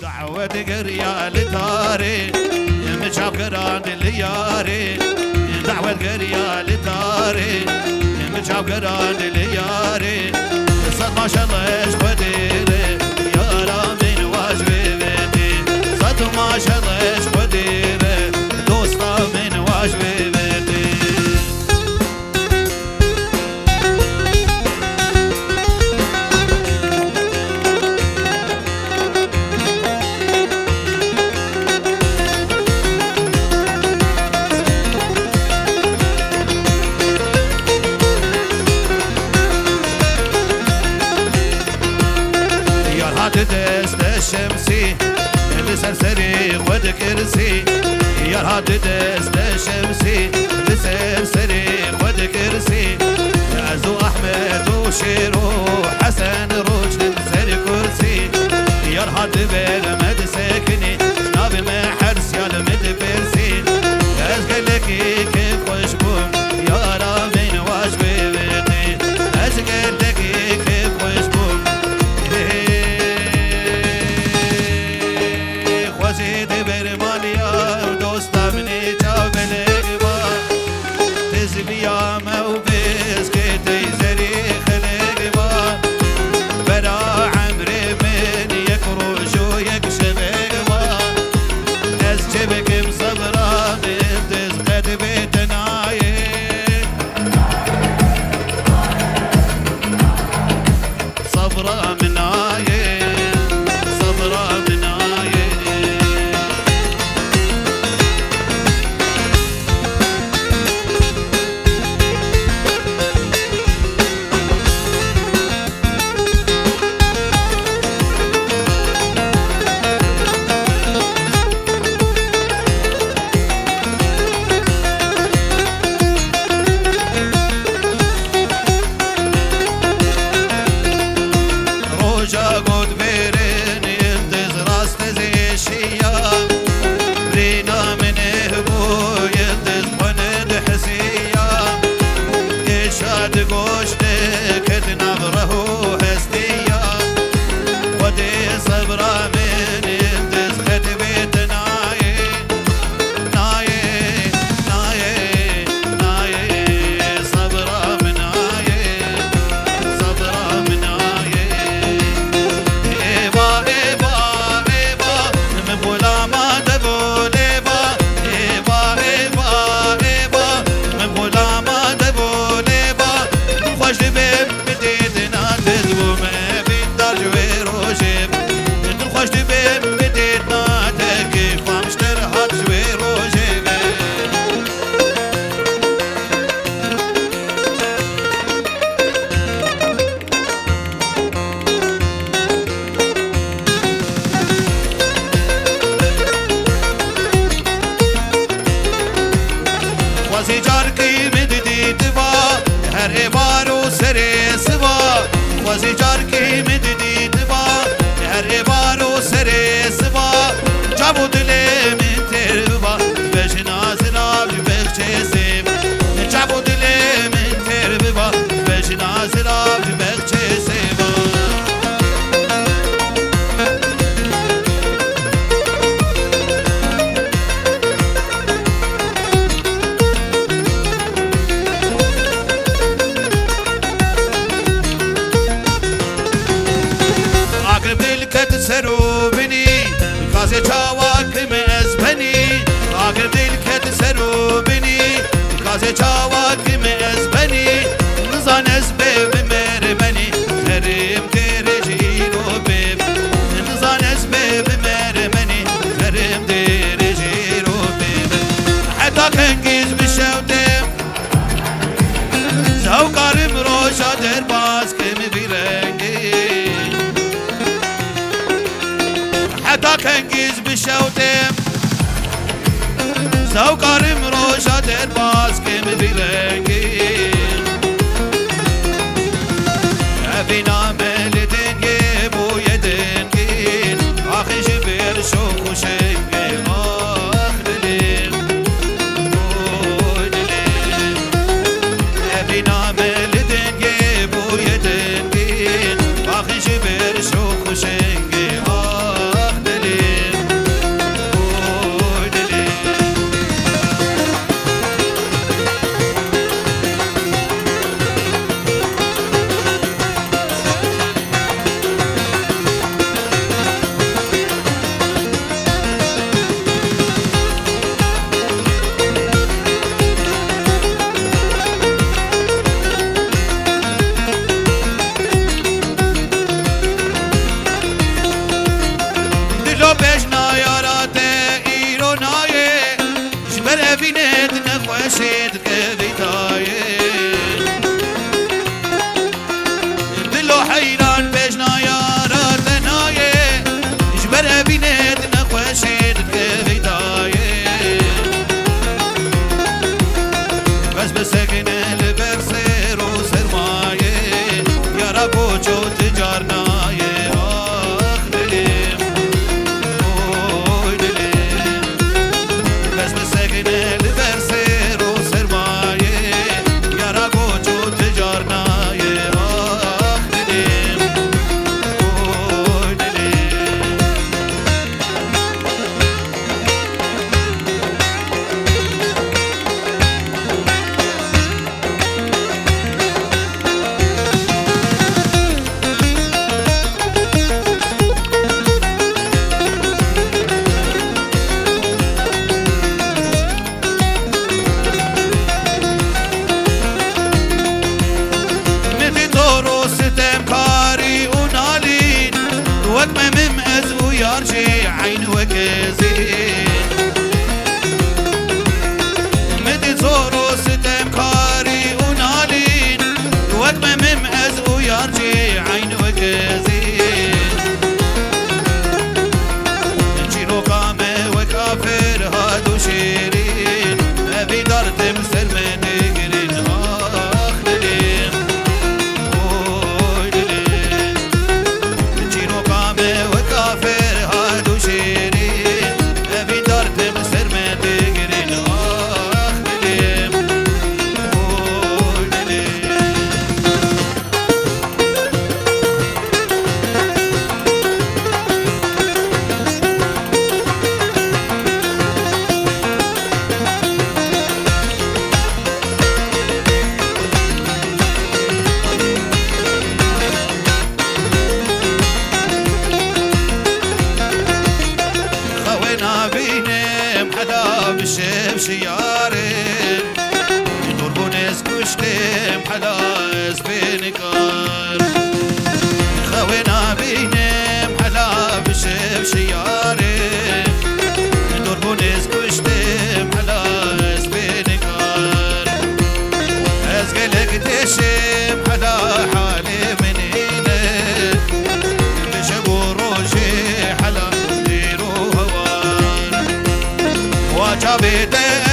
دعوة قرية لداري مشاف قران لياري دعوة قرية لداري مشاف قران لياري صد ما شاء الله ايش قديري يا رامين واجبي بيتي صد ما شاء الله ايش قديري دوستا من واجبي بيتي دست الشمسي لسرسري خد كرسي يا راد دست الشمسي لسرسري خد كرسي عزو احمد وشيرو حسن روج لسر كرسي يا راد بالمد سكني جناب ما حرس يا المد برسي ازقلكي كيف خوشبون يا رامين واجبي بيتي ازقلكي كيف خوشبون وزيد برمانيا دوستا مني جابلك با تزبيا موبس كتي زري خلق با برا عمري من يكروش ويكشبك با نسجبك مصبرا من تزقد بيتناي صبرا مناي صبرا مناي سروبني كازي چاواك مزبني اگر دل كت سروبني كازي چاواك مزبني نزان ازبه بمرمني ترم درجيرو بيب نزان ازبه بمرمني ترم درجيرو بيب حتى كنجز بشوتم زوقارم روشا درباز كم برنگي حتى كنجز بشوتم زوقارم روشا درباز كم برنگي ابينا مل دنگي بو يدنگي آخي جبر شو خوشنگي آخ دلين ابينا مل دنگي بو يدنگي آخي جبر شو خوشنگي آخ دلين نخوشید که بیتایه دل و حیران بجنا یارا تنایه جبر بینید نخوشید که بیتایه بس بسکنه لبر سر و سرمایه یارا بوچو تجارنایه آخ دلیم اوی دلیم بس بسکنه لبر سر و سرمایه یارا بوچو تجارنایه آخ دلیم اوی دلیم مدي طورو ستم كاري ونالين وقمة ممأز ويارجي عين وكزين مدي طورو ستم كاري ونالين وقمة ممأز ويارجي عين وكزين جيرو قامة وكافر هادو شيرين أبي دارت مسر من قرين آخ دلين اوي دلين جيرو قامة وكافر هادو شيرين أبي دارت مسر من قرين آخ دلين اوي دلين خوينا بينم حدا بشب شيارين نور بونس كشتم حدا اسبينكار خوينا بينم حدا بشب شيارين نور بونس كشتم حدا اسبينكار ازقلك تشم حدا حالي منينه بشبو روجي حلا ديرو هوان واجابي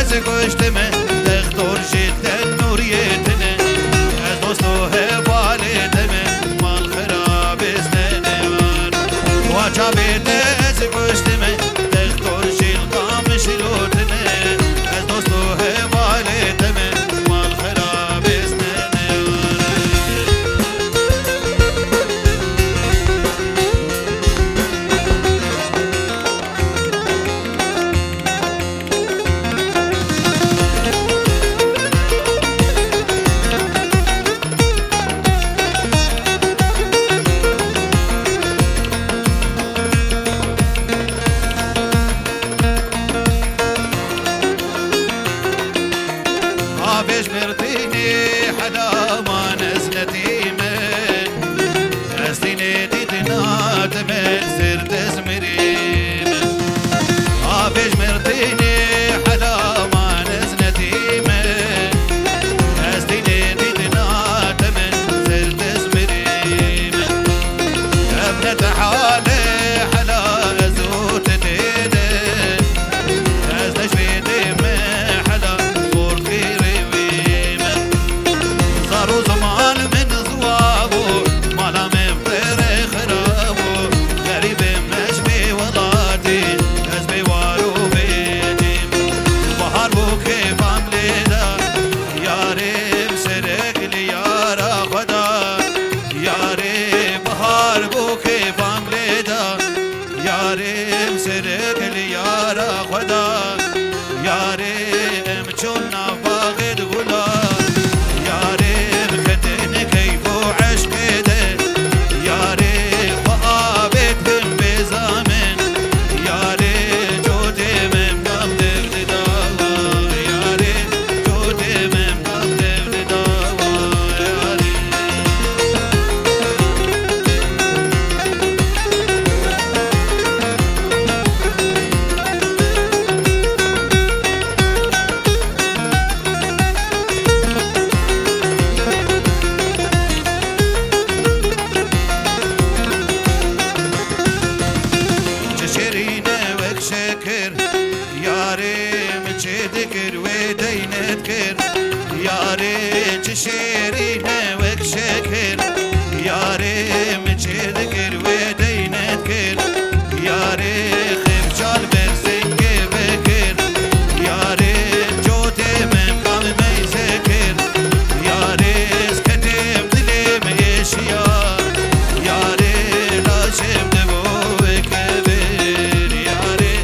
از گشتمه دختور جد نوریتنه از دوستو حوالتمه مال خراب ازننوان واجابي از گشتمه دختور جد قامش لوتنه از دوستو حوالتمه مال خراب ازننوان عابش مرتيني حدا ما نزلتي من استيني تتنات من سرت زمرين عابش مرتيني حدا ما نزلتي من استيني تتنات من سرت زمرين ابنة حالي حدا ازوت تيدي ازدشفيتي من حدا صورتي صاروا زمان من زوابو مالا مفطر خرابو غريب مشبي ولادي ازبي وارو بيدي بحر بو كيف عمليدا ياري مسرك لي يارا خدا ياري بحر بو كيف عمليدا ياري مسرك لي يارا خدا ياري امچونا باغد غلا ياري بكتن كيف عشق ده ياري فقابتهم بزامن ياري جودي من قبل الدوا ياري جودي من قبل الدوا ياري شكر ياري مجدكر ودينتكر ياري تشيرينا وك شكر ياري مجدكر ودينتكر ياري خفشال برسنك بكر ياري جوتي من قام ميزكر ياري سكتم دلم يشيار ياري لاشم دبوك كبير ياري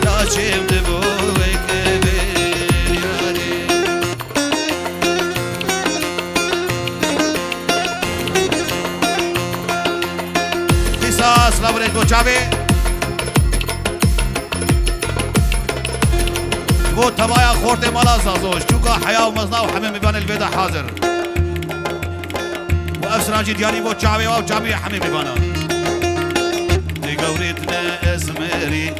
لاشم دبوك كبير ياري قصاص لابريت بوچاوي بو تبايا خورت مالا زازوش چوكا حياة ومزنا وحمي مبان البيضة حاضر وأفسراجي دياري بو چاوي وجامي حمي مبانا دي قوريتنا اسمري